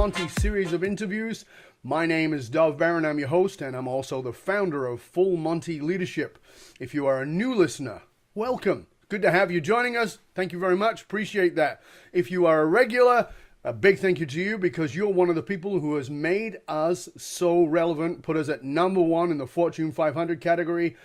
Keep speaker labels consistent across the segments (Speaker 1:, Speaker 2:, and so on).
Speaker 1: Monty series of interviews. My name is Dov Barron, I'm your host, and I'm also the founder of Full Monty Leadership. If you are a new listener, welcome. Good to have you joining us. Thank you very much. Appreciate that. If you are a regular, a big thank you to you because you're one of the people who has made us so relevant, put us at number one in the Fortune 500 category,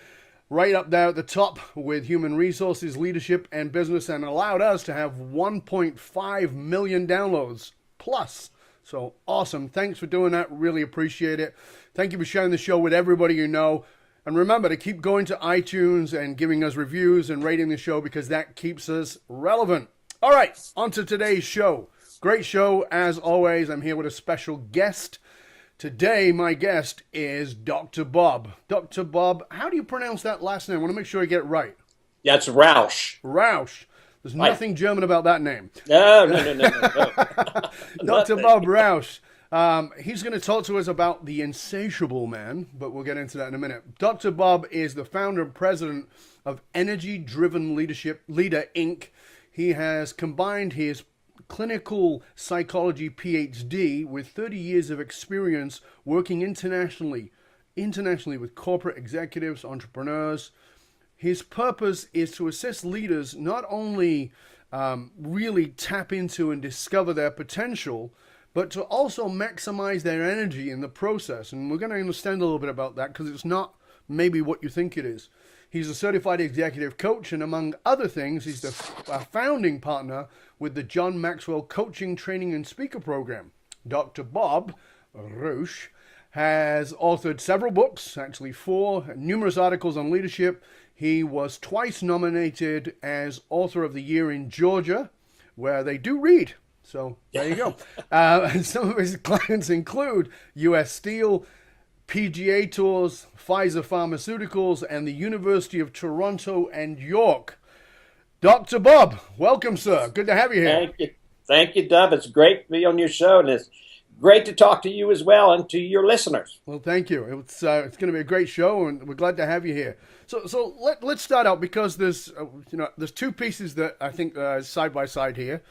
Speaker 1: right up there at the top with human resources, leadership, and business, and allowed us to have 1.5 million downloads plus. So awesome. Thanks for doing that. Really appreciate it. Thank you for sharing the show with everybody you know. And remember to keep going to iTunes and giving us reviews and rating the show because that keeps us relevant. All right, on to today's show. Great show as always. I'm here with a special guest. Today, my guest is Dr. Bob. Dr. Bob, how do you pronounce that last name? I want to make sure I get it right.
Speaker 2: Yeah, it's Rausch.
Speaker 1: Rausch. There's nothing German about that name.
Speaker 2: No.
Speaker 1: Dr. Bob Rausch. He's going to talk to us about the insatiable man, but we'll get into that in a minute. Dr. Bob is the founder and president of Energy Driven Leader, Inc. He has combined his clinical psychology Ph.D. with 30 years of experience working internationally with corporate executives, entrepreneurs. His purpose is to assist leaders not only really tap into and discover their potential, but to also maximize their energy in the process. And we're going to understand a little bit about that because it's not maybe what you think it is. He's a certified executive coach, and among other things, he's the founding partner with the John Maxwell Coaching, Training, and Speaker Program. Dr. Bob Rausch has authored several books, actually 4, numerous articles on leadership. He was twice nominated as Author of the Year in Georgia, where they do read. So there you go. And some of his clients include U.S. Steel, PGA Tours, Pfizer Pharmaceuticals, and the University of Toronto and York. Dr. Bob, welcome, sir. Good to have you here.
Speaker 2: Thank you, Dov. It's great to be on your show, and it's great to talk to you as well and to your listeners.
Speaker 1: Well, thank you. It's going to be a great show, and we're glad to have you here. So let's start out because there's two pieces that I think side by side here.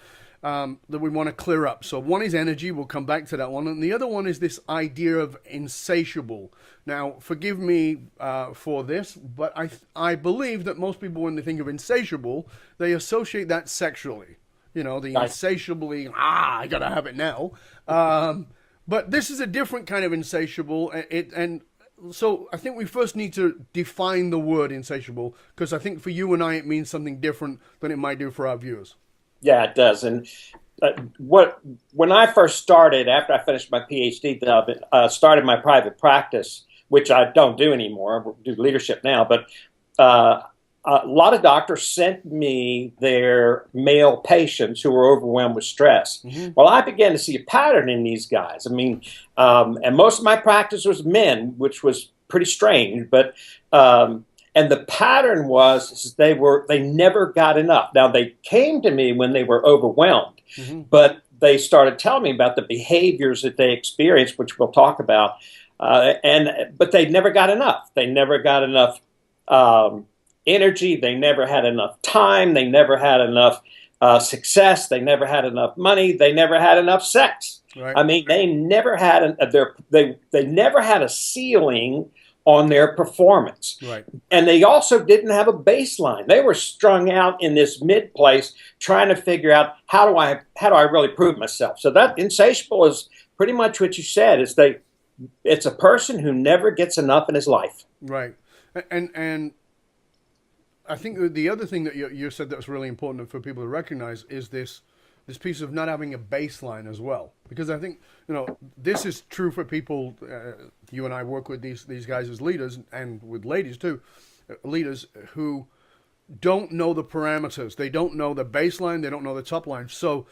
Speaker 1: That we want to clear up. So one is energy, we'll come back to that one, and the other one is this idea of insatiable. Now, forgive me for this, but I believe that most people, when they think of insatiable, they associate that sexually. You know, the insatiably, I gotta have it now. But this is a different kind of insatiable, and so I think we first need to define the word insatiable, because I think for you and I it means something different than it might do for our viewers.
Speaker 2: Yeah, it does. And when I first started, after I finished my Ph.D., started my private practice, which I don't do anymore. I do leadership now. But a lot of doctors sent me their male patients who were overwhelmed with stress. Mm-hmm. Well, I began to see a pattern in these guys. I mean, and most of my practice was men, which was pretty strange. But and the pattern was they never got enough. Now, they came to me when they were overwhelmed, mm-hmm. but they started telling me about the behaviors that they experienced, which we'll talk about. But they never got enough. They never got enough energy. They never had enough time. They never had enough success. They never had enough money. They never had enough sex. Right. I mean, they never had they never had a ceiling on their performance. Right. And they also didn't have a baseline. They were strung out in this mid place trying to figure out how do I really prove myself. So that insatiable is pretty much what you said. It's a person who never gets enough in his life.
Speaker 1: Right. And I think the other thing that you said that was really important for people to recognize is this piece of not having a baseline as well. Because I think, this is true for people, you and I work with these guys as leaders and with ladies too, leaders who don't know the parameters. They don't know the baseline. They don't know the top line. So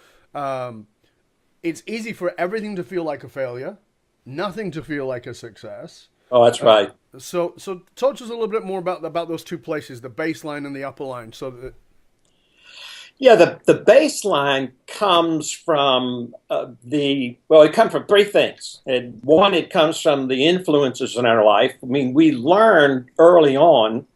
Speaker 1: it's easy for everything to feel like a failure, nothing to feel like a success.
Speaker 2: Oh, that's right.
Speaker 1: So talk to us a little bit more about those two places, the baseline and the upper line.
Speaker 2: Yeah, the baseline comes from it comes from 3 things. And one, it comes from the influences in our life. I mean, we learn early on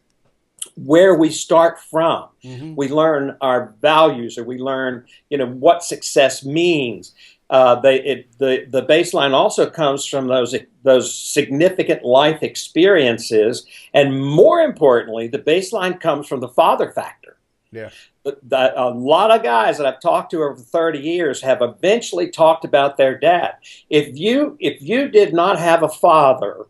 Speaker 2: where we start from. Mm-hmm. We learn our values, or we learn, what success means. The baseline also comes from those significant life experiences, and more importantly, the baseline comes from the father factor.
Speaker 1: Yeah.
Speaker 2: A lot of guys that I've talked to over 30 years have eventually talked about their dad. If you did not have a father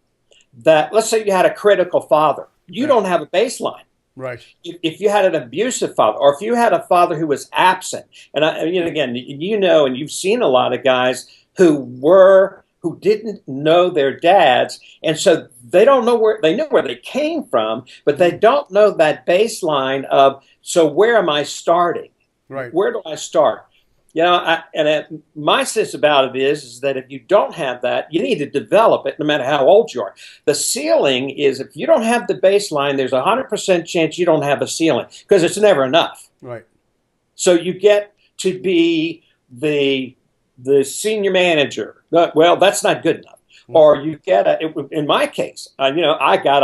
Speaker 2: that, let's say you had a critical father, you don't have a baseline.
Speaker 1: Right.
Speaker 2: If you had an abusive father, or if you had a father who was absent, and again, and you've seen a lot of guys who didn't know their dads, and so they don't know they know where they came from, but they don't know that baseline of, so where am I starting?
Speaker 1: Right.
Speaker 2: Where do I start? My sense about it is that if you don't have that, you need to develop it no matter how old you are. The ceiling is, if you don't have the baseline, there's a 100% chance you don't have a ceiling, because it's never enough.
Speaker 1: Right.
Speaker 2: So you get to be the senior manager. Well, that's not good enough. Or you get in my case, I got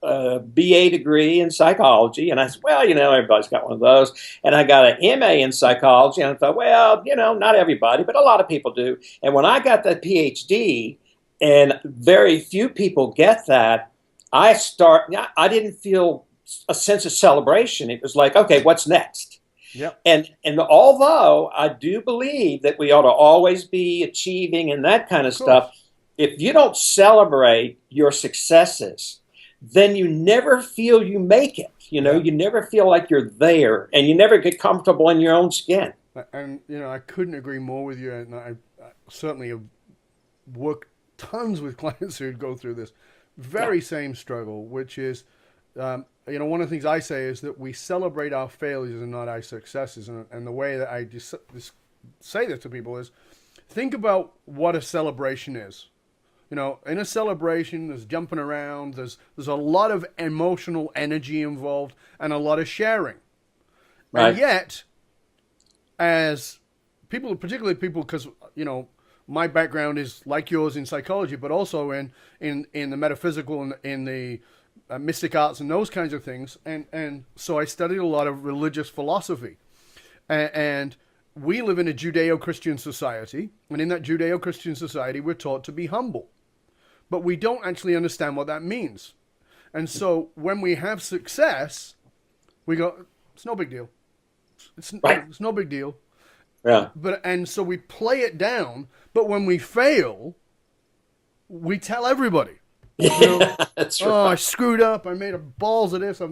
Speaker 2: a BA degree in psychology, and I said, well, everybody's got one of those. And I got an MA in psychology, and I thought, well, not everybody, but a lot of people do. And when I got the Ph.D., and very few people get that, I didn't feel a sense of celebration. It was like, okay, what's next?
Speaker 1: Yep.
Speaker 2: And although I do believe that we ought to always be achieving and that kind of stuff, if you don't celebrate your successes, then you never feel you make it. You never feel like you're there, and you never get comfortable in your own skin.
Speaker 1: And, I couldn't agree more with you. And I certainly have worked tons with clients who go through this very same struggle, which is, one of the things I say is that we celebrate our failures and not our successes. And the way that I just say that to people is, think about what a celebration is. In a celebration, there's jumping around, there's a lot of emotional energy involved, and a lot of sharing. Right. And yet, as people, particularly people, because, my background is like yours in psychology, but also in the metaphysical and in the mystic arts and those kinds of things. And so I studied a lot of religious philosophy. And we live in a Judeo-Christian society, and in that Judeo-Christian society, we're taught to be humble. But we don't actually understand what that means. And so when we have success, we go, it's no big deal. It's no big deal.
Speaker 2: Yeah.
Speaker 1: And so we play it down, but when we fail, we tell everybody.
Speaker 2: That's right.
Speaker 1: Oh, I screwed up. I made a balls of this. I've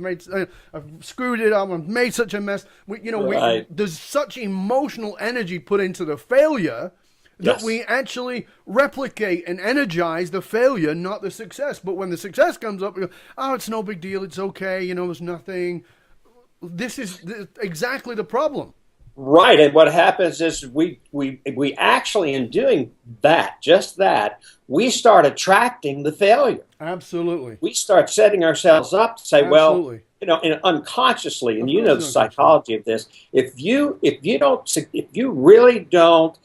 Speaker 1: screwed it up. I've made such a mess. There's such emotional energy put into the failure that we actually replicate and energize the failure, not the success. But when the success comes up, we go, oh, it's no big deal. It's okay. There's nothing. This is exactly the problem.
Speaker 2: Right. And what happens is we actually, in doing that, we start attracting the failure.
Speaker 1: Absolutely.
Speaker 2: We start setting ourselves up to say,
Speaker 1: Absolutely.
Speaker 2: unconsciously, and the psychology of this, if you really don't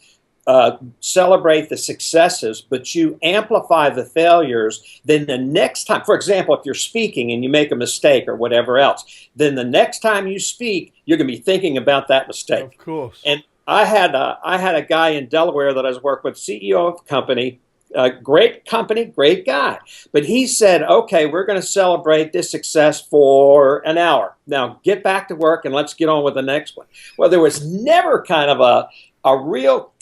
Speaker 2: celebrate the successes, but you amplify the failures, then the next time, for example, if you're speaking and you make a mistake or whatever else, then the next time you speak, you're going to be thinking about that mistake.
Speaker 1: Of course.
Speaker 2: And I had a guy in Delaware that I was working with, CEO of a company, great company, great guy. But he said, okay, we're going to celebrate this success for an hour. Now get back to work and let's get on with the next one. Well, there was never kind of a real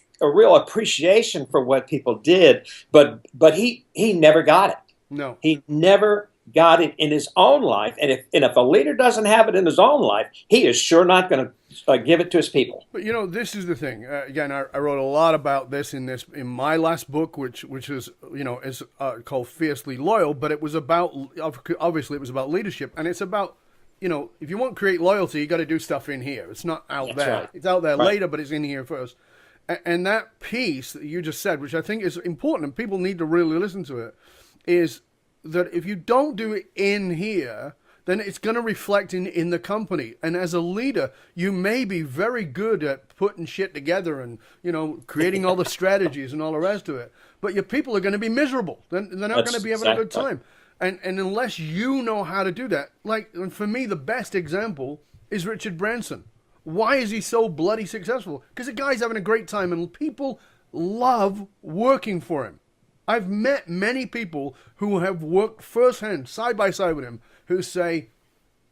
Speaker 2: appreciation for what people did, but he never got it.
Speaker 1: No.
Speaker 2: He never got it in his own life. And if a leader doesn't have it in his own life, he is sure not going to give it to his people.
Speaker 1: But this is the thing. Again, I wrote a lot about this in my last book, which is is called Fiercely Loyal. But it was about, obviously it was about leadership, and it's about, if you want to create loyalty, you got to do stuff in here. It's not out
Speaker 2: That's
Speaker 1: there.
Speaker 2: right.
Speaker 1: It's out there
Speaker 2: Right.
Speaker 1: later, but it's in here first. And that piece that you just said, which I think is important, and people need to really listen to it, is that if you don't do it in here, then it's going to reflect in the company. And as a leader, you may be very good at putting shit together and, creating all the strategies and all the rest of it. But your people are going to be miserable. They're not going to be having a good time. And unless you know how to do that, and for me, the best example is Richard Branson. Why is he so bloody successful? Because the guy's having a great time and people love working for him. I've met many people who have worked firsthand, side by side with him, who say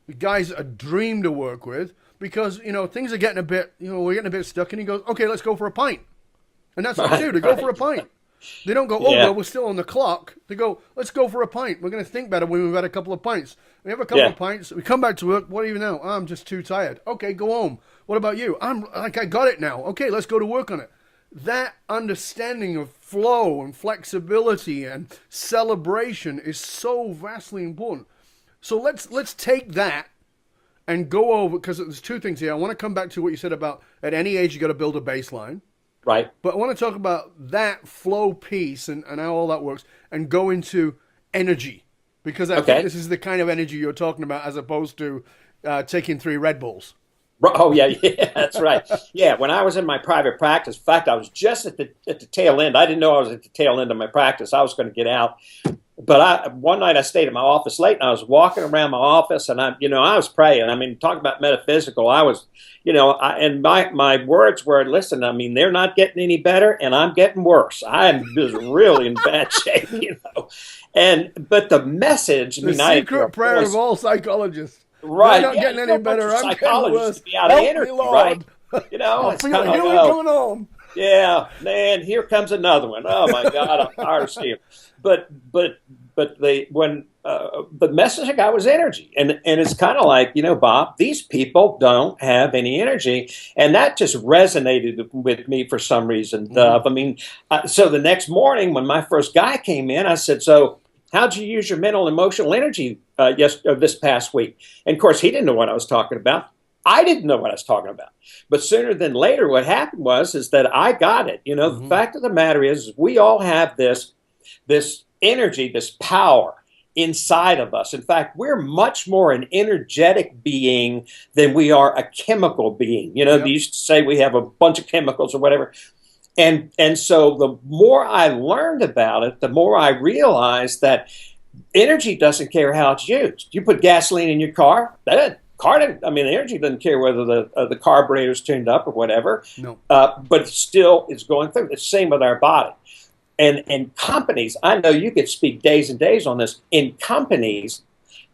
Speaker 1: the guy's a dream to work with because, things are getting a bit, we're getting a bit stuck. And he goes, okay, let's go for a pint. And that's what they do. They go for a pint. They don't go, well, we're still on the clock. They go, let's go for a pint. We're going to think better when we've had a couple of pints. We have a couple of pints. We come back to work. What do you know? I'm just too tired. Okay, go home. What about you? I got it now. Okay, let's go to work on it. That understanding of flow and flexibility and celebration is so vastly important. So let's take that and go over, because there's two things here. I want to come back to what you said about at any age you got to build a baseline.
Speaker 2: Right.
Speaker 1: But I want to talk about that flow piece and how all that works and go into energy. Because I think this is the kind of energy you're talking about as opposed to taking 3 Red Bulls.
Speaker 2: Oh, yeah, that's right. Yeah, when I was in my private practice, in fact, I was just at the tail end. I didn't know I was at the tail end of my practice. I was going to get out. But one night I stayed in my office late, and I was walking around my office, and I was praying. I mean, talking about metaphysical, I was, and my words were, listen, I mean, they're not getting any better, and I'm getting worse. I am just really in bad shape, But the message,
Speaker 1: the secret prayer of all psychologists.
Speaker 2: Right.
Speaker 1: They're not getting any better. I'm getting worse.
Speaker 2: To be out of energy, right?
Speaker 1: I
Speaker 2: it's
Speaker 1: feel
Speaker 2: kind
Speaker 1: it.
Speaker 2: of
Speaker 1: Here we're coming home.
Speaker 2: Yeah, man, here comes another one. Oh my God, I'm tired of seeing. But the message I got was energy, and it's kind of like, Bob, these people don't have any energy, and that just resonated with me for some reason. I mean, so the next morning when my first guy came in, I said, so how'd you use your mental and emotional energy this past week? And of course, he didn't know what I was talking about. I didn't know what I was talking about. But sooner than later, what happened is that I got it. The fact of the matter is we all have this energy, this power inside of us. In fact, we're much more an energetic being than we are a chemical being. They used to say we have a bunch of chemicals or whatever. And so the more I learned about it, the more I realized that energy doesn't care how it's used. You put gasoline in your car, the energy doesn't care whether the carburetor's tuned up or whatever.
Speaker 1: No.
Speaker 2: But it still is going through. It's the same with our body. And companies, I know you could speak days and days on this. In companies,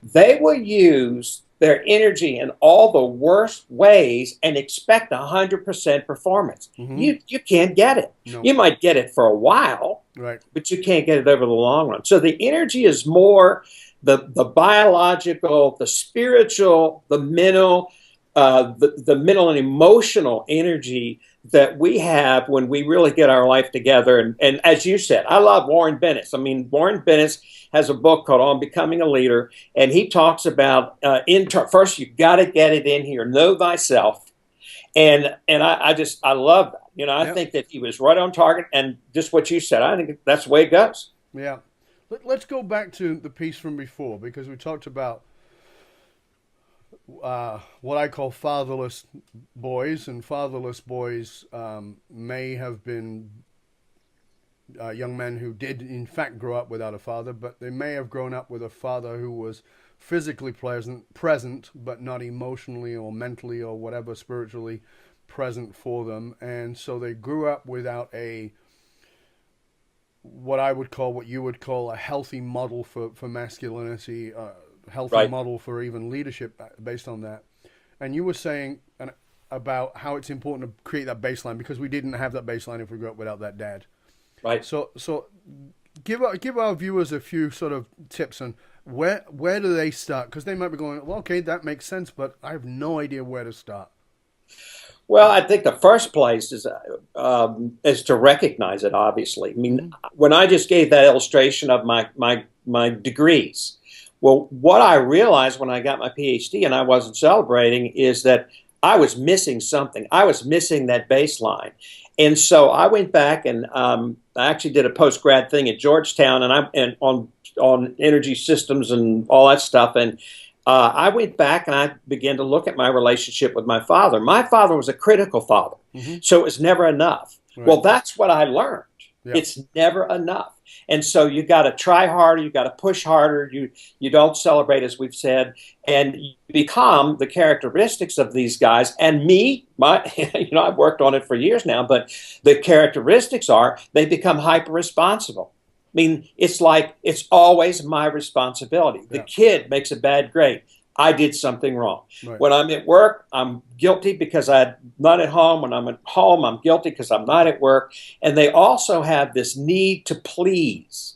Speaker 2: they will use their energy in all the worst ways and expect 100% performance. You can't get it. No. You might get it for a while,
Speaker 1: right? But
Speaker 2: you can't get it over the long run. So the energy is more the biological, the spiritual, the mental, the mental and emotional energy that we have when we really get our life together. And as you said, I love Warren Bennett. I mean, Warren Bennett has a book called On Becoming a Leader, and he talks about first you got to get it in here, know thyself. And I love that. I think that he was right on target, and just what you said, I think that's the way it goes.
Speaker 1: Yeah. Let's go back to the piece from before, because we talked about what I call fatherless boys, and fatherless boys may have been young men who did in fact grow up without a father, but they may have grown up with a father who was physically present, but not emotionally or mentally or whatever spiritually present for them. And so they grew up without what you would call a healthy model for masculinity, healthy model for even leadership based on that. And you were saying about how it's important to create that baseline, because we didn't have that baseline if we grew up without that dad.
Speaker 2: Right.
Speaker 1: So give our viewers a few sort of tips on where do they start? Because they might be going, well, okay, that makes sense, but I have no idea where to start.
Speaker 2: Well, I think the first place is to recognize it. Obviously, I mean, when I just gave that illustration of my degrees, well, what I realized when I got my Ph.D. and I wasn't celebrating is that I was missing something. I was missing that baseline. And so I went back and I actually did a post-grad thing at Georgetown and on energy systems and all that stuff. And I went back and I began to look at my relationship with my father. My father was a critical father, so it was never enough. Right. Well, that's what I learned.
Speaker 1: Yeah.
Speaker 2: It's never enough. And so you got to try harder, you got to push harder, you don't celebrate, as we've said, and you become the characteristics of these guys. And me, I've worked on it for years now, but the characteristics are they become hyper responsible. I mean, it's like it's always my responsibility. The kid makes a bad grade. I did something wrong.
Speaker 1: Right.
Speaker 2: When I'm at work, I'm guilty because I'm not at home. When I'm at home, I'm guilty because I'm not at work. And they also have this need to please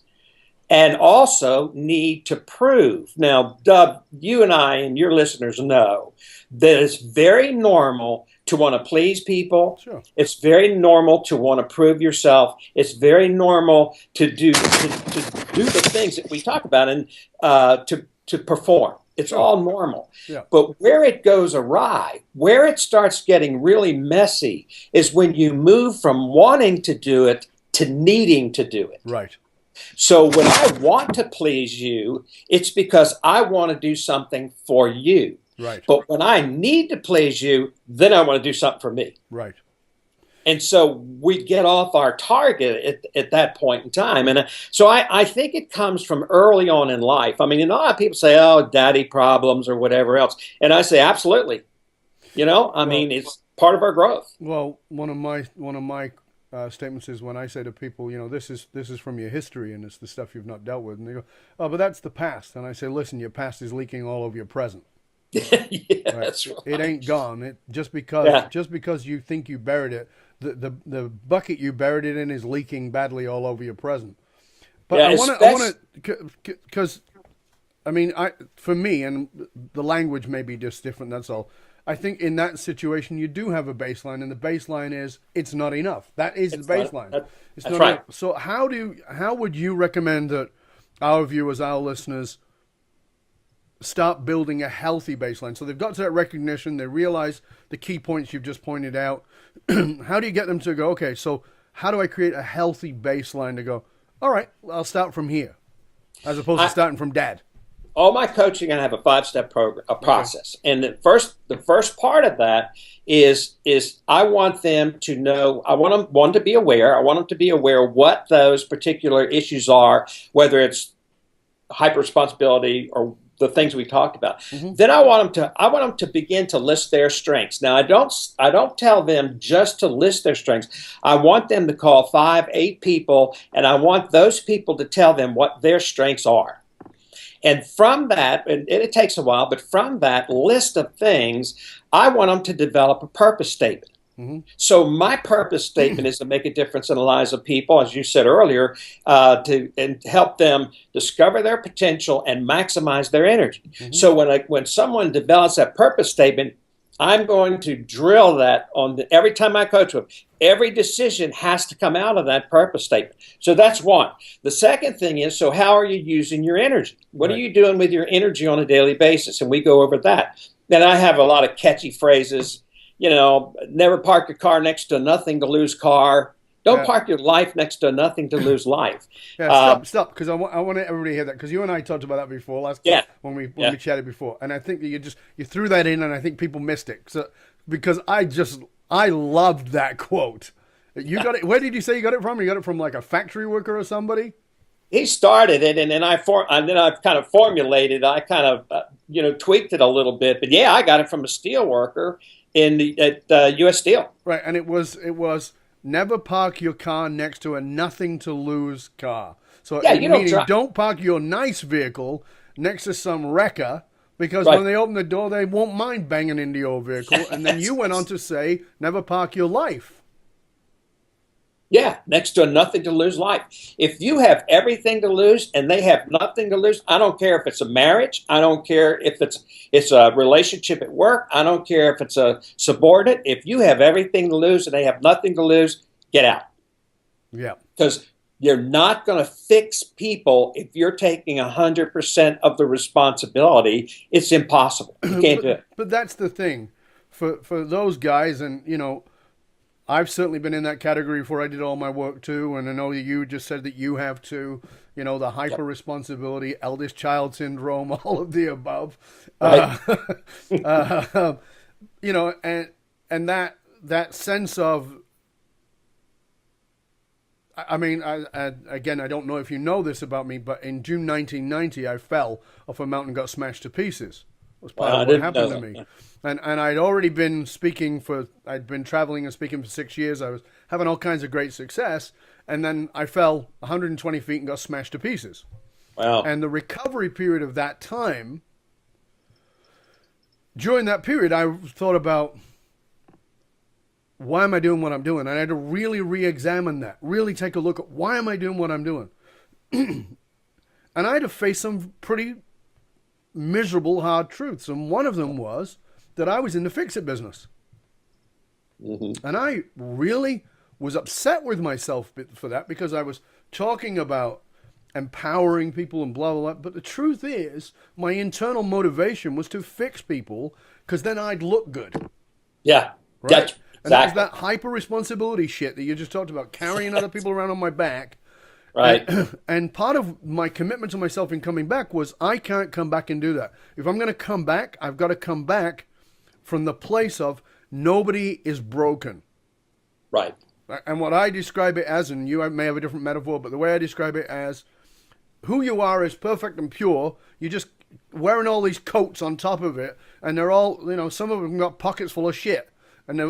Speaker 2: and also need to prove. Now, Dub, you and I and your listeners know that it's very normal to want to please people.
Speaker 1: Sure.
Speaker 2: It's very normal to want to prove yourself. It's very normal to do the things that we talk about and to perform. It's all normal.
Speaker 1: Yeah.
Speaker 2: But where it goes awry, where it starts getting really messy, is when you move from wanting to do it to needing to do it.
Speaker 1: Right.
Speaker 2: So when I want to please you, it's because I want to do something for you.
Speaker 1: Right.
Speaker 2: But when I need to please you, then I want to do something for me.
Speaker 1: Right.
Speaker 2: And so we get off our target at that point in time. And so I think it comes from early on in life. I mean, a lot of people say, oh, daddy problems or whatever else. And I say, absolutely. I mean, it's part of our growth.
Speaker 1: Well, one of my statements is when I say to people, this is from your history and it's the stuff you've not dealt with. And they go, oh, but that's the past. And I say, listen, your past is leaking all over your present.
Speaker 2: Yeah,
Speaker 1: right?
Speaker 2: That's right.
Speaker 1: It ain't gone. Just because you think you buried it, the bucket you buried it in is leaking badly all over your present. But I want to, because I mean, for me, and the language may be just different. That's all. I think in that situation you do have a baseline, and the baseline is it's not enough. That is the baseline. It's not
Speaker 2: right.
Speaker 1: enough. So how would you recommend that our viewers, our listeners, start building a healthy baseline? So they've got to that recognition, they realize the key points you've just pointed out. How do you get them to go, okay, so how do I create a healthy baseline to go, all right, I'll start from here, as opposed to starting from dad?
Speaker 2: All my coaching, I have a 5-step process. Okay. And the first part of that is I want them to know, I want them to be aware. I want them to be aware what those particular issues are, whether it's hyper responsibility or the things we talked about. Mm-hmm. Then I want them to begin to list their strengths. Now I don't tell them just to list their strengths. I want them to call 5, 8 people, and I want those people to tell them what their strengths are. And from that, and it takes a while, but from that list of things, I want them to develop a purpose statement. Mm-hmm. So my purpose statement is to make a difference in the lives of people, as you said earlier, and help them discover their potential and maximize their energy. Mm-hmm. So when someone develops that purpose statement, I'm going to drill that every time I coach with them. Every decision has to come out of that purpose statement. So that's one. The second thing is, so how are you using your energy? What are you doing with your energy on a daily basis? And we go over that. Then I have a lot of catchy phrases. Never park your car next to a nothing to lose car. Don't park your life next to a nothing to lose life.
Speaker 1: Stop, because I want everybody to hear that, because you and I talked about that before when we chatted before, and I think that you threw that in, and I think people missed it. So because I loved that quote. You got it. Where did you say you got it from? You got it from like a factory worker or somebody? He started it, and then I've kind of formulated. I kind of tweaked it a little bit, but I got it from a steel worker at U.S. Steel. Right, and it was never park your car next to a nothing to lose car. So don't park your nice vehicle next to some wrecker, because when they open the door, they won't mind banging into your vehicle. And then you went on to say, never park your life. Yeah, next to a nothing to lose life. If you have everything to lose and they have nothing to lose, I don't care if it's a marriage. I don't care if it's a relationship at work. I don't care if it's a subordinate. If you have everything to lose and they have nothing to lose, get out. Yeah. Because you're not going to fix people if you're taking 100% of the responsibility. It's impossible. You can't do it. But that's the thing. For those guys, and, I've certainly been in that category before I did all my work too, and I know you just said that you have too. The hyper responsibility, eldest child syndrome, all of the above. Right. And that sense of I mean, again, I don't know if you know this about me, but in June 1990, I fell off a mountain and got smashed to pieces. It was part of what happened to me. And I'd already been I'd been traveling and speaking for 6 years. I was having all kinds of great success. And then I fell 120 feet and got smashed to pieces.
Speaker 2: Wow.
Speaker 1: And the recovery period of that time, during that period, I thought about, why am I doing what I'm doing? And I had to really re-examine that, really take a look at, why am I doing what I'm doing? And I had to face some pretty miserable, hard truths. And one of them was that I was in the fix-it business. Mm-hmm. And I really was upset with myself for that, because I was talking about empowering people and blah, blah, blah. But the truth is, my internal motivation was to fix people, because then I'd look good.
Speaker 2: Yeah.
Speaker 1: Right?
Speaker 2: Gotcha.
Speaker 1: And that was that hyper responsibility shit that you just talked about, carrying other people around on my back.
Speaker 2: Right.
Speaker 1: And part of my commitment to myself in coming back was, I can't come back and do that. If I'm going to come back, I've got to come back from the place of nobody is broken.
Speaker 2: Right.
Speaker 1: And what I describe it as, and you may have a different metaphor, but the way I describe it as, who you are is perfect and pure. You're just wearing all these coats on top of it, and they're all, some of them got pockets full of shit. And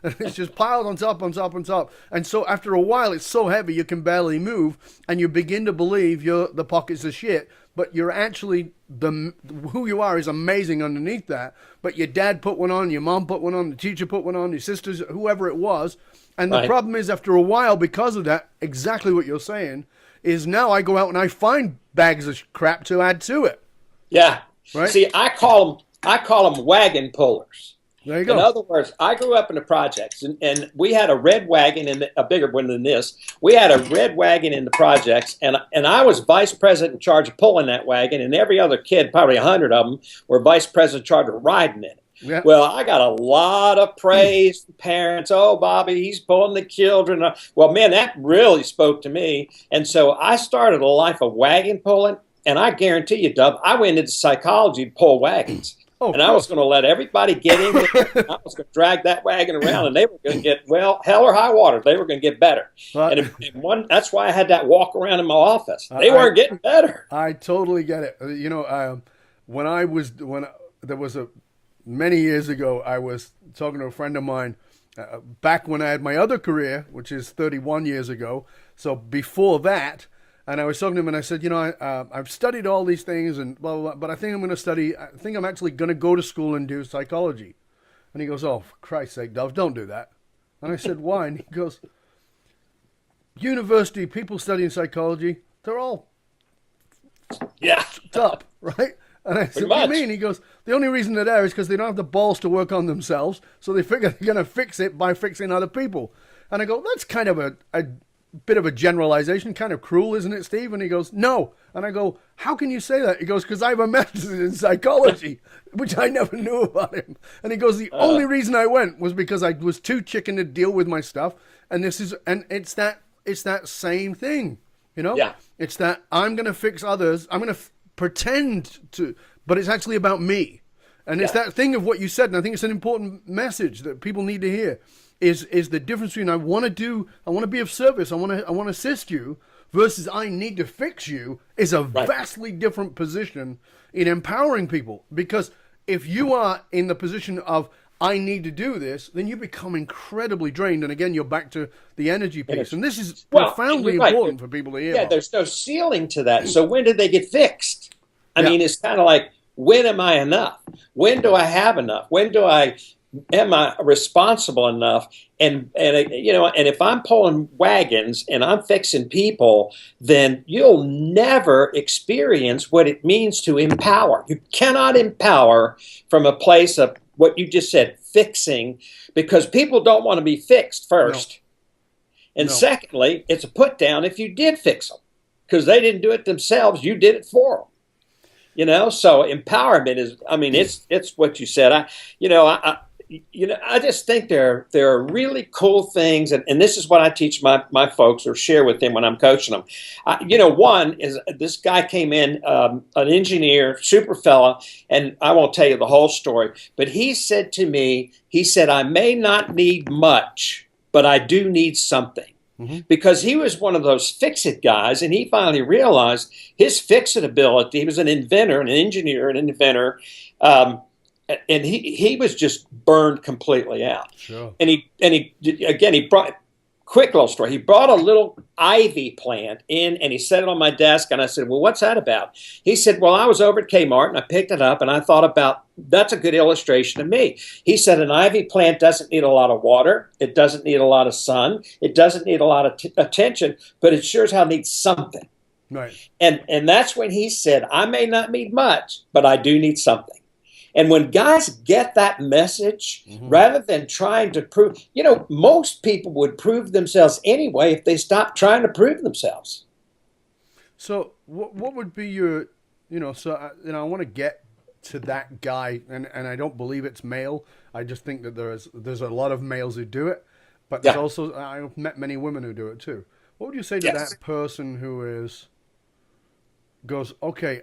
Speaker 1: it's just piled on top, on top, on top. And so after a while, it's so heavy you can barely move, and you begin to believe you're the pockets of shit, but you're actually, who you are is amazing underneath that. But your dad put one on, your mom put one on, the teacher put one on, your sisters, whoever it was. And the problem is, after a while, because of that, exactly what you're saying, is now I go out and I find bags of crap to add to it.
Speaker 2: Yeah.
Speaker 1: Right?
Speaker 2: See, I call them wagon pullers.
Speaker 1: There you go.
Speaker 2: In other words, I grew up in the projects, and we had a red wagon, a bigger one than this. We had a red wagon in the projects, and I was vice president in charge of pulling that wagon, and every other kid, probably 100 of them, were vice president in charge of riding it. Yeah. Well, I got a lot of praise from parents. Oh, Bobby, he's pulling the children. Well, man, that really spoke to me. And so I started a life of wagon pulling, and I guarantee you, Dub, I went into psychology to pull wagons. Oh, and I was going to let everybody get in with it. I was going to drag that wagon around, and they were going to get, well, hell or high water. They were going to get better. That's why I had that walk around in my office. They weren't getting better.
Speaker 1: I totally get it. Many years ago, I was talking to a friend of mine back when I had my other career, which is 31 years ago. So before that, and I was talking to him, and I said, I've studied all these things and blah, blah, blah, but I think I'm actually going to go to school and do psychology. And he goes, oh, for Christ's sake, Dove, don't do that. And I said, why? And he goes, university, people studying psychology, they're all up, right? And I said, what do you mean? He goes, the only reason they're there is because they don't have the balls to work on themselves, so they figure they're going to fix it by fixing other people. And I go, that's kind of a bit of a generalization, kind of cruel, isn't it, Steve? And he goes, no. And I go, how can you say that? He goes, because I have a master's in psychology, which I never knew about him. And he goes, the only reason I went was because I was too chicken to deal with my stuff. And it's that same thing, Yeah. It's that I'm going to fix others. I'm going to pretend to, but it's actually about me. And it's that thing of what you said, and I think it's an important message that people need to hear, is the difference between I want to be of service, I want to assist you, versus I need to fix you, is a vastly different position in empowering people. Because if you are in the position of I need to do this, then you become incredibly drained. And again, you're back to the energy piece. And this is profoundly important for people to hear.
Speaker 2: Yeah, there's no ceiling to that. So when did they get fixed? I mean, it's kind of like, when am I enough? When do I have enough? Am I responsible enough? And if I'm pulling wagons and I'm fixing people, then you'll never experience what it means to empower. You cannot empower from a place of what you just said, fixing, because people don't want to be fixed first. No. And secondly, it's a put down if you did fix them, because they didn't do it themselves. You did it for them. So empowerment is, it's what you said. I just think there are really cool things, and this is what I teach my folks or share with them when I'm coaching them. One is this guy came in, an engineer, super fella, and I won't tell you the whole story, but he said to me, I may not need much, but I do need something. because he was one of those fix-it guys, and he finally realized his fix-it ability. He was an inventor, an engineer, an inventor, and he was just burned completely out.
Speaker 1: Sure.
Speaker 2: And he brought, quick little story. He brought a little ivy plant in, and he set it on my desk, and I said, well, what's that about? He said, well, I was over at Kmart, and I picked it up, and I thought about, that's a good illustration of me. He said, an ivy plant doesn't need a lot of water. It doesn't need a lot of sun. It doesn't need a lot of attention, but it sure as hell needs something.
Speaker 1: Right.
Speaker 2: And that's when he said, I may not need much, but I do need something. And when guys get that message, rather than trying to prove, most people would prove themselves anyway if they stopped trying to prove themselves.
Speaker 1: So what would be your, I want to get to that guy, and I don't believe it's male. I just think that there's a lot of males who do it, but there's also, I've met many women who do it too. What would you say to that person who goes, okay,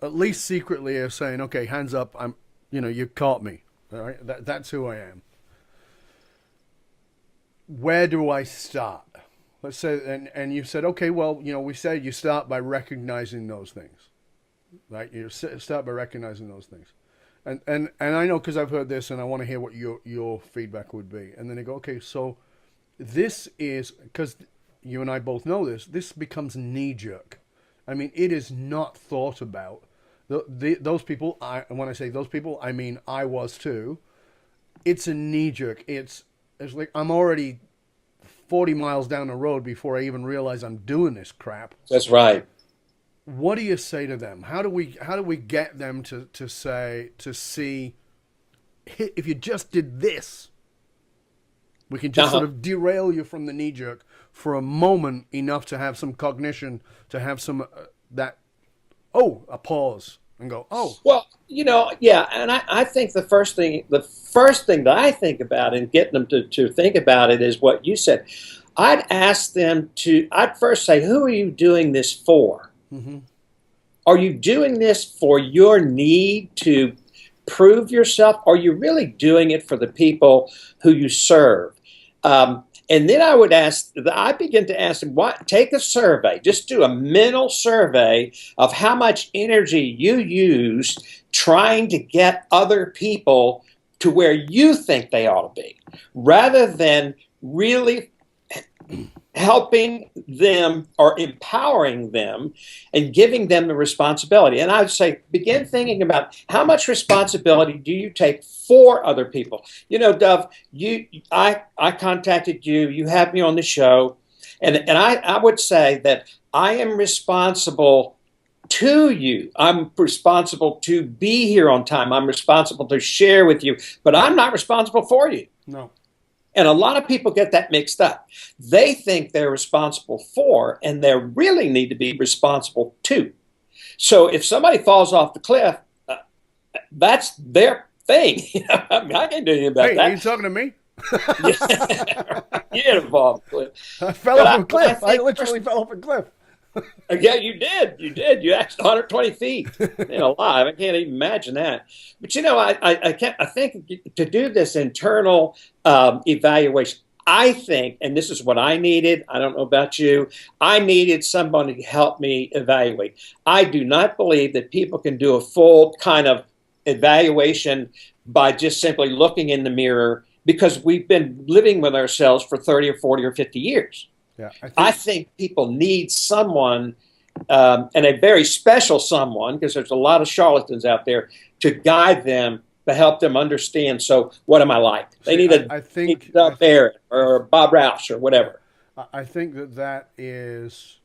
Speaker 1: at least secretly are saying, okay, hands up, you caught me. All right. That's who I am. Where do I start? Let's say, and you said, okay, well, we said you start by recognizing those things, right? You start by recognizing those things. And I know, cause I've heard this, and I want to hear what your feedback would be. And then they go, okay, so this is, cause you and I both know this becomes knee jerk. I mean, it is not thought about. Those people, when I say those people, I mean I was too. It's a knee jerk. It's like I'm already 40 miles down the road before I even realize I'm doing this crap.
Speaker 2: That's right.
Speaker 1: What do you say to them? How do we get them to see if you just did this, we can just sort of derail you from the knee jerk for a moment, enough to have some cognition, to have some a pause and go, oh.
Speaker 2: Well, and I think the first thing that I think about in getting them to think about it is what you said. I'd first say, who are you doing this for? Mm-hmm. Are you doing this for your need to prove yourself? Are you really doing it for the people who you serve? And then I begin to ask them, take a survey, just do a mental survey of how much energy you use trying to get other people to where you think they ought to be, rather than really helping them or empowering them and giving them the responsibility. And I would say, begin thinking about how much responsibility do you take for other people. Dove, I contacted you, you had me on the show, and I would say that I am responsible to you. I'm responsible to be here on time. I'm responsible to share with you, but I'm not responsible for you.
Speaker 1: No.
Speaker 2: And a lot of people get that mixed up. They think they're responsible for, and they really need to be responsible to. So if somebody falls off the cliff, that's their thing. I can't do anything about that.
Speaker 1: Hey, are you talking to me?
Speaker 2: You didn't fall off the cliff.
Speaker 1: I fell off a cliff. I literally fell off a cliff.
Speaker 2: Yeah, you did. You did. You actually 120 feet. Alive. I can't even imagine that. But I think to do this internal evaluation, I think, and this is what I needed. I don't know about you. I needed somebody to help me evaluate. I do not believe that people can do a full kind of evaluation by just simply looking in the mirror, because we've been living with ourselves for 30 or 40 or 50 years.
Speaker 1: Yeah,
Speaker 2: I think people need someone, and a very special someone, because there's a lot of charlatans out there, to guide them, to help them understand. So what am I like? They need Doug Barrett or Bob Rausch or whatever.
Speaker 1: I think that is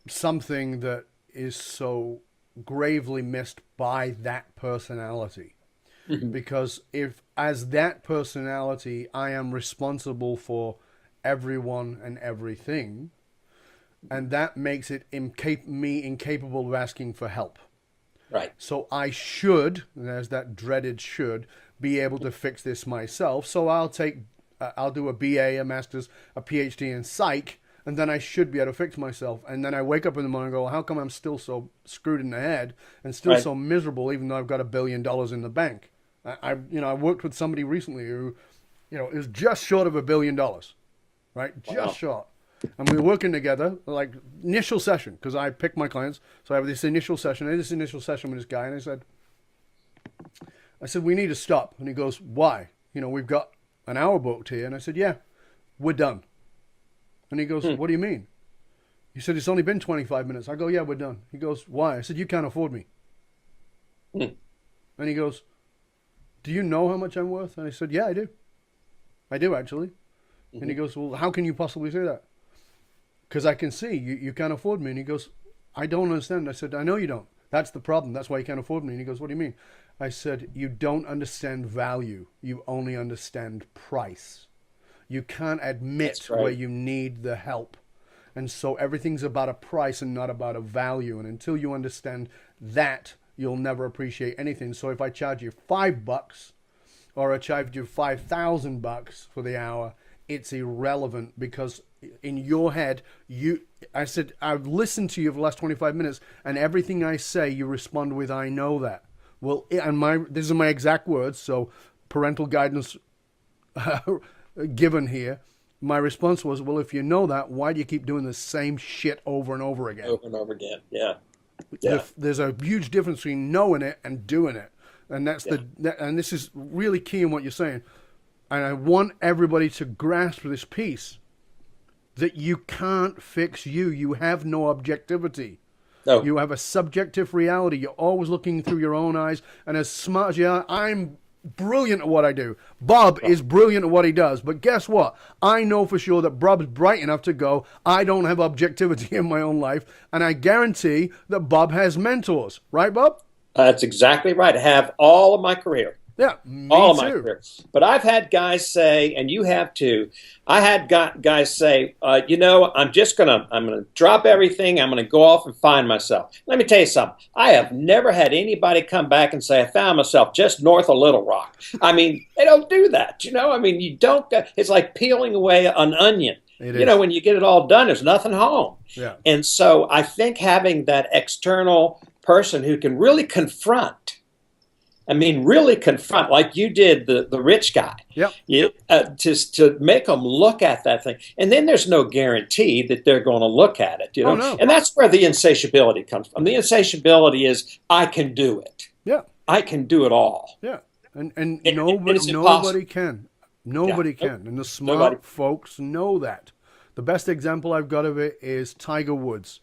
Speaker 1: something that is so gravely missed by that personality. Mm-hmm. Because if, as that personality, I am responsible for everyone and everything, and that makes it me incapable of asking for help.
Speaker 2: Right.
Speaker 1: So I should, there's that dreaded should, be able to fix this myself. So I'll do a BA, a master's, a Ph.D. in psych, and then I should be able to fix myself. And then I wake up in the morning and go, how come I'm still so screwed in the head and still so miserable, even though I've got $1 billion in the bank? I worked with somebody recently who, is just short of $1 billion, right?
Speaker 2: Wow.
Speaker 1: Just short. And we were working together, like initial session, because I pick my clients. So I have this initial session. I had this initial session with this guy, and I said, we need to stop. And he goes, why? We've got an hour booked here. And I said, yeah, we're done. And he goes, what do you mean? He said, it's only been 25 minutes. I go, yeah, we're done. He goes, why? I said, you can't afford me. And he goes, do you know how much I'm worth? And I said, yeah, I do. I do, actually. And he goes, well, how can you possibly say that? Because I can see you can't afford me. And he goes, I don't understand. I said, I know you don't. That's the problem. That's why you can't afford me. And he goes, what do you mean? I said, you don't understand value. You only understand price. You can't admit where you need the help. And so everything's about a price and not about a value. And until you understand that, you'll never appreciate anything. So if I charge you $5 or I charge you $5,000 for the hour, it's irrelevant, because in your head, I said, I've listened to you for the last 25 minutes, and everything I say, you respond with, I know that. Well, these are my exact words, so parental guidance given here. My response was, well, if you know that, why do you keep doing the same shit over and over again?
Speaker 2: Over and over again, yeah.
Speaker 1: There's a huge difference between knowing it and doing it. And and this is really key in what you're saying. And I want everybody to grasp this piece, that you can't fix you. You have no objectivity. No. You have a subjective reality. You're always looking through your own eyes. And as smart as you are, I'm brilliant at what I do. Bob is brilliant at what he does. But guess what? I know for sure that Bob's bright enough to go, I don't have objectivity in my own life. And I guarantee that Bob has mentors. Right, Bob?
Speaker 2: That's exactly right. I have all of my career.
Speaker 1: Yeah,
Speaker 2: all of my career. But I've had guys say, and you have too, I had guys say, I'm going to drop everything. I'm going to go off and find myself. Let me tell you something. I have never had anybody come back and say, I found myself just north of Little Rock. I mean, they don't do that. You don't, it's like peeling away an onion. When you get it all done, there's nothing home.
Speaker 1: Yeah.
Speaker 2: And so I think having that external person who can really confront, like you did the rich guy.
Speaker 1: Yep.
Speaker 2: To make them look at that thing. And then there's no guarantee that they're going to look at it.
Speaker 1: Oh, no.
Speaker 2: And that's where the insatiability comes from. The insatiability is, I can do it.
Speaker 1: Yeah.
Speaker 2: I can do it all.
Speaker 1: Yeah. And nobody can. Nobody can. And the smart folks know that. The best example I've got of it is Tiger Woods.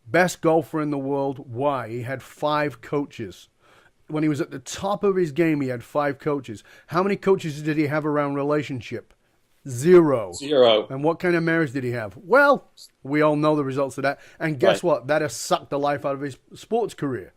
Speaker 1: Best golfer in the world. Why? He had 5 coaches. When he was at the top of his game, he had 5 coaches. How many coaches did he have around relationship? 0. And what kind of marriage did he have? Well, we all know the results of that. And guess what? That has sucked the life out of his sports career.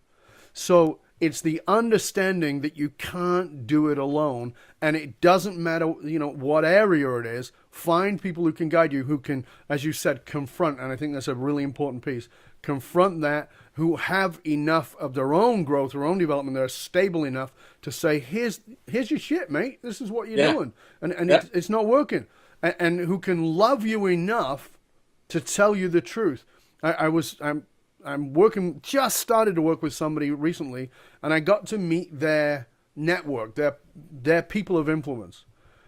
Speaker 1: So it's the understanding that you can't do it alone. And it doesn't matter, what area it is. Find people who can guide you, who can, as you said, confront. And I think that's a really important piece. Confront that, who have enough of their own growth, their own development, they're stable enough to say, here's your shit, mate. This is what you're doing. And it's not working. And who can love you enough to tell you the truth. I'm working, just started to work with somebody recently, and I got to meet their network, their people of influence.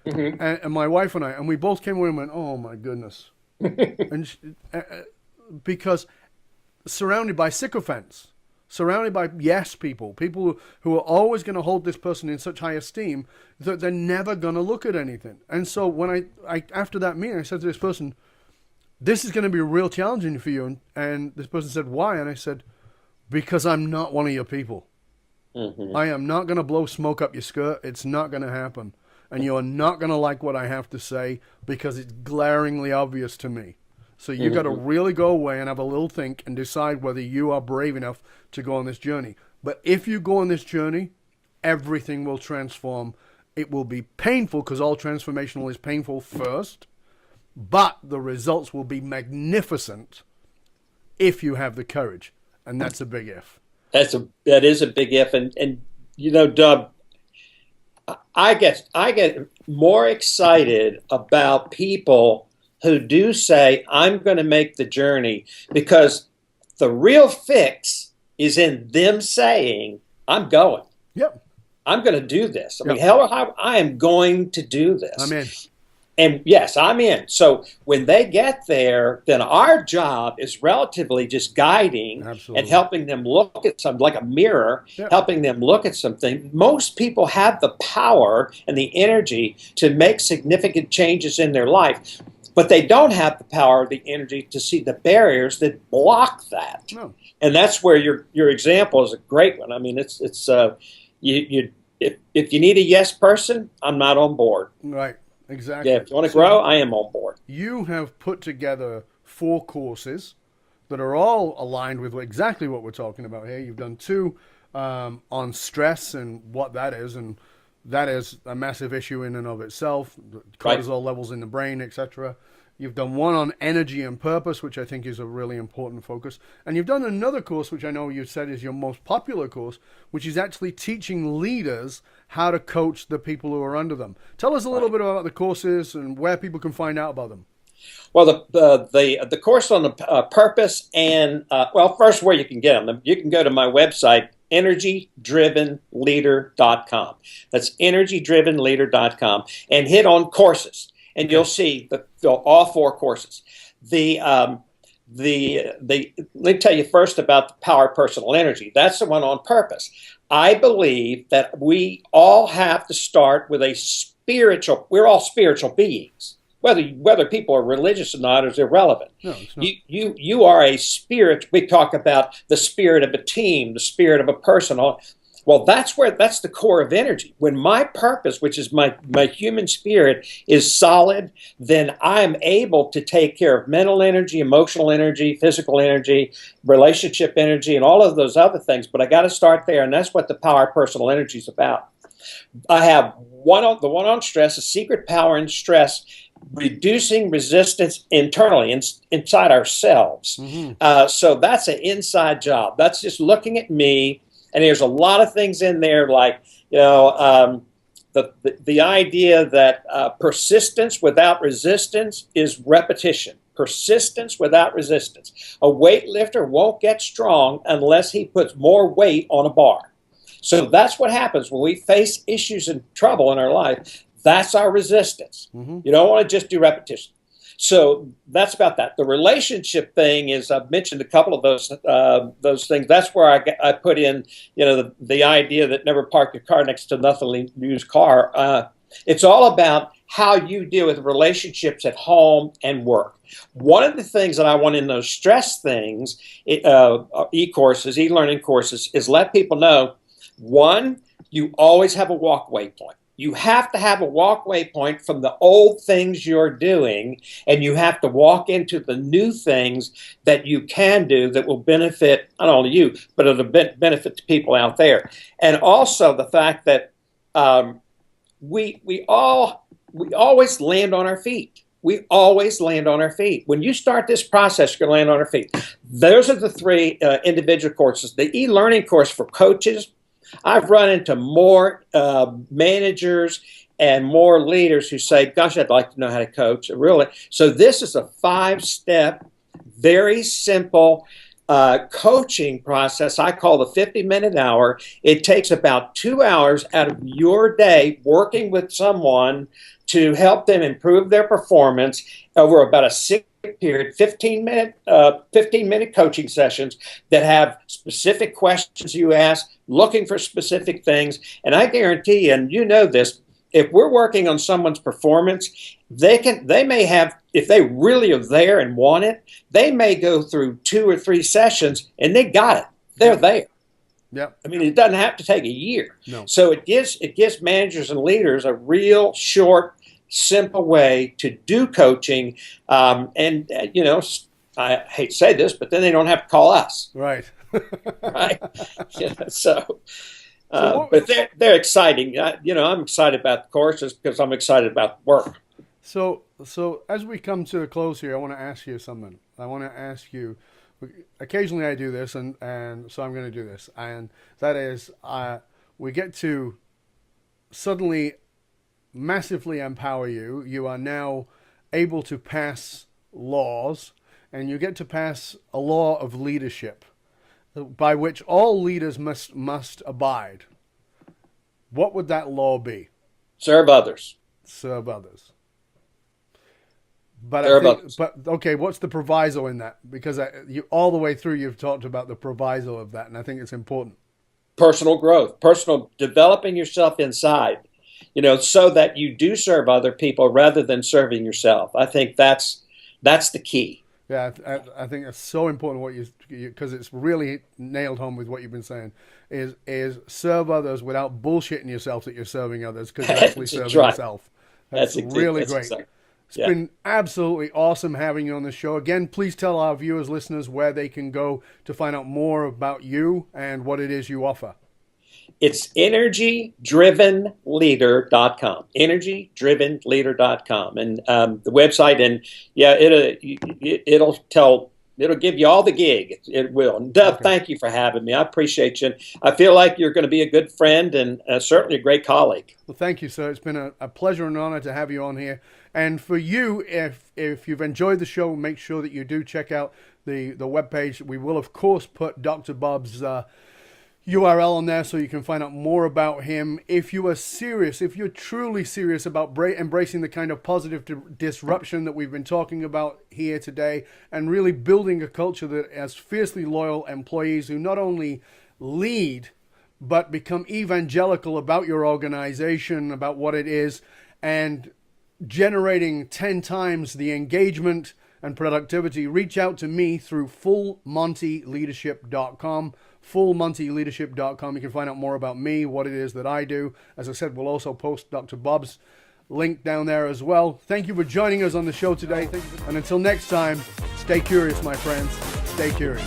Speaker 1: Mm-hmm. And my wife and I, and we both came away and went, oh my goodness. Because surrounded by sycophants, surrounded by yes people who are always going to hold this person in such high esteem that they're never going to look at anything. And so when I after that meeting, I said to this person, this is going to be real challenging for you. And this person said, why? And I said, because I'm not one of your people. Mm-hmm. I am not going to blow smoke up your skirt. It's not going to happen. And you're not going to like what I have to say because it's glaringly obvious to me. So you got to really go away and have a little think and decide whether you are brave enough to go on this journey. But if you go on this journey, everything will transform. It will be painful because all transformational is painful first, but the results will be magnificent if you have the courage. And that's a big if.
Speaker 2: That is a big if. And Dub, I get more excited about people who do say, I'm going to make the journey, because the real fix is in them saying, I'm going.
Speaker 1: Yep.
Speaker 2: I'm going to do this. I mean,
Speaker 1: Yep.
Speaker 2: hell or high, I am going to do this.
Speaker 1: I'm in.
Speaker 2: And yes, I'm in. So when they get there, then our job is relatively just guiding
Speaker 1: Absolutely.
Speaker 2: and helping them look at something like a mirror,
Speaker 1: Yep.
Speaker 2: helping them look at something. Most people have the power and the energy to make significant changes in their life, but they don't have the power or the energy to see the barriers that block that.
Speaker 1: No.
Speaker 2: And that's where your example is a great one. I mean, it's if you need a yes person, I'm not on board.
Speaker 1: Right. Exactly.
Speaker 2: Yeah, if you want to grow, I am on board.
Speaker 1: You have put together 4 courses that are all aligned with exactly what we're talking about here. You've done 2 on stress and what that is, and that is a massive issue in and of itself. Cortisol levels in the brain, etc. You've done 1 on energy and purpose, which I think is a really important focus. And you've done another course, which I know you said is your most popular course, which is actually teaching leaders how to coach the people who are under them. Tell us a little bit about the courses and where people can find out about them.
Speaker 2: Well, the course on the purpose and, first where you can get them. You can go to my website, energydrivenleader.com. That's energydrivenleader.com, and hit on courses. And you'll see all 4 courses. Let me tell you first about the power of personal energy. That's the one on purpose. I believe that we all have to start with a spiritual. We're all spiritual beings. Whether people are religious or not is irrelevant.
Speaker 1: No, it's not.
Speaker 2: You are a spirit. We talk about the spirit of a team, the spirit of a person. Well, that's the core of energy. When my purpose, which is my human spirit, is solid, then I'm able to take care of mental energy, emotional energy, physical energy, relationship energy, and all of those other things. But I got to start there, and that's what the power of personal energy is about. I have the one on stress, a secret power in stress, reducing resistance internally inside ourselves. Mm-hmm. So that's an inside job. That's just looking at me. And there's a lot of things in there, like the idea that persistence without resistance is repetition. Persistence without resistance. A weightlifter won't get strong unless he puts more weight on a bar. So that's what happens when we face issues and trouble in our life. That's our resistance. Mm-hmm. You don't want to just do repetition. So that's about that. The relationship thing is, I've mentioned a couple of those things. That's where I put in, the idea that never park your car next to nothing used car. It's all about how you deal with relationships at home and work. One of the things that I want in those stress things, e-courses, e-learning courses, is let people know, 1, you always have a walkway point. You have to have a walkway point from the old things you're doing, and you have to walk into the new things that you can do that will benefit not only you, but it'll benefit the people out there. And also the fact that we always land on our feet. We always land on our feet. When you start this process, you're going to land on our feet. Those are the 3 individual courses. The e-learning course for coaches, I've run into more managers and more leaders who say, gosh, I'd like to know how to coach. Really. So this is a 5-step, very simple coaching process. I call the 50-minute hour. It takes about 2 hours out of your day working with someone to help them improve their performance over about a 6-week period, 15-minute coaching sessions that have specific questions you ask, looking for specific things. And I guarantee you, and you know this, if we're working on someone's performance, they may have, if they really are there and want it, they may go through 2 or 3 sessions and they got it. They're there.
Speaker 1: Yeah.
Speaker 2: I mean, it doesn't have to take a year.
Speaker 1: No.
Speaker 2: So it gives managers and leaders a real short, simple way to do coaching. I hate to say this, but then they don't have to call us.
Speaker 1: Right.
Speaker 2: Right. But they're exciting. I'm excited about the courses because I'm excited about the work.
Speaker 1: So as we come to a close here, I want to ask you something. I want to ask you, occasionally I do this, and so I'm going to do this. And that is, we get to suddenly massively empower you. You are now able to pass laws, and you get to pass a law of leadership by which all leaders must abide. what would that law be?
Speaker 2: Serve others.
Speaker 1: Serve others. But
Speaker 2: Serve others.
Speaker 1: but okay, what's the proviso in that? Because you all the way through you've talked about the proviso of that, and I think it's important.
Speaker 2: Personal growth, personal developing yourself inside, so that you do serve other people rather than serving yourself. I think that's the key.
Speaker 1: Yeah, I think it's so important what because it's really nailed home with what you've been saying is serve others without bullshitting yourself that you're serving others, because you're actually serving yourself. That's really great.
Speaker 2: Exactly.
Speaker 1: It's been absolutely awesome having you on the show. Again, please tell our viewers, listeners, where they can go to find out more about you and what it is you offer.
Speaker 2: It's EnergyDrivenLeader.com. EnergyDrivenLeader.com, and the website. And it'll give you all the gig. It will. And Doug, thank you for having me. I appreciate you. I feel like you're going to be a good friend and certainly a great colleague.
Speaker 1: Well, thank you, sir. It's been a pleasure and honor to have you on here. And for you, if you've enjoyed the show, make sure that you do check out the webpage. We will, of course, put Dr. Bob's URL on there so you can find out more about him. If you are serious, if you're truly serious about embracing the kind of positive disruption that we've been talking about here today, and really building a culture that has fiercely loyal employees who not only lead, but become evangelical about your organization, about what it is, and generating 10 times the engagement and productivity, reach out to me through fullmontyleadership.com. fullmontyleadership.com. You can find out more about me, what it is that I do. As I said, we'll also post Dr. Bob's link down there as well. Thank you for joining us on the show today. And until next time, stay curious, my friends. Stay curious.